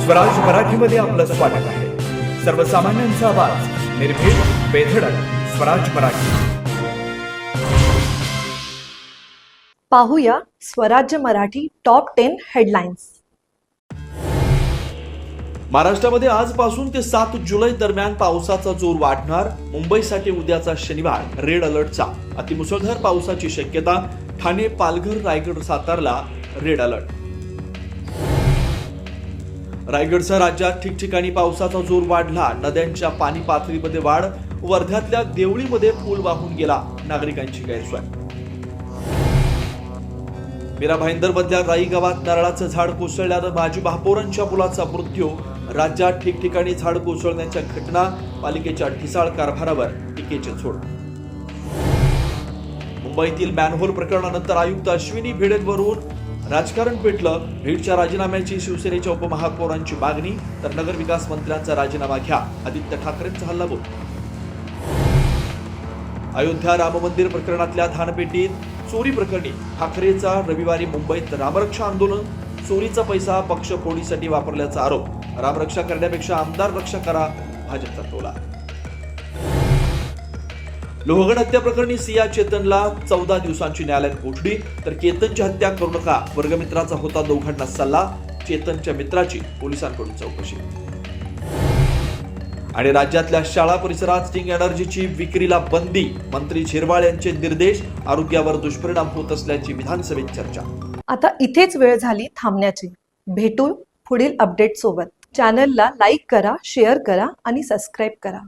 स्वराज मराठीमध्ये आपलं स्वागत आहे। सर्वसामान्यांचा आवाज, निर्भीड, बेधडक, स्वराज मराठी। पाहूया स्वराज्य मराठी टॉप 10 हेडलाईन्स। महाराष्ट्रामध्ये आजपासून ते 7 जुलै दरम्यान पावसाचा जोर वाढणार। मुंबईसाठी उद्याचा शनिवार रेड अलर्टचा। अतिमुसळधार पावसाची शक्यता। ठाणे, पालघर, रायगड, सातारला रेड अलर्ट। रायगडसह राज्यात ठिकठिकाणी पावसाचा जोर वाढला। नद्यांच्या पाणी पातळीमध्ये वाढ। वर्ध्यातल्या देवळीमध्ये पूल वाहून गेला, नागरिकांची गैरसोय। मीरा भाईंदर मधल्या राई गावात नारळाचं झाड कोसळल्यानं माजी महापौरांच्या मुलाचा मृत्यू। राज्यात ठिकठिकाणी झाड कोसळण्याच्या घटना। पालिकेच्या ढिसाळ कारभारावर टीकेचे झोड। मुंबईतील मॅनहोल प्रकरणानंतर आयुक्त अश्विनी भिडेंवरून राजकारण पेटलं। भीडच्या राजीनाम्याची शिवसेनेच्या उपमहापौरांची मागणी, तर नगर विकास मंत्र्यांचा राजीनामा घ्या, आदित्य ठाकरेंचा हल्लाबोल। अयोध्या राम मंदिर प्रकरणातल्या धानपेटीत चोरी प्रकरणी ठाकरेचा रविवारी मुंबईत रामरक्षा आंदोलन। चोरीचा पैसा पक्ष फोडीसाठी वापरल्याचा आरोप। रामरक्षा करण्यापेक्षा आमदार रक्षा करा, भाजपचा टोला। लोहगड हत्या प्रकरणी सिया चेतनला 14 दिवसांची न्यायालयात कोठडी, तर केतनची हत्या करू नका, वर्गमित्राचा होता दोघांना सल्ला। चेतनच्या मित्राची पोलिसांकडून चौकशी। आणि राज्यातल्या शाळा परिसरात स्टिंग एनर्जीची विक्रीला बंदी। मंत्री झिरवाळ यांचे निर्देश। आरोग्यावर दुष्परिणाम होत असल्याची विधानसभेत चर्चा। आता इथेच वेळ झाली थांबण्याची। भेटू पुढील अपडेट सोबत। चॅनलला लाईक करा, शेअर करा आणि सबस्क्राईब करा।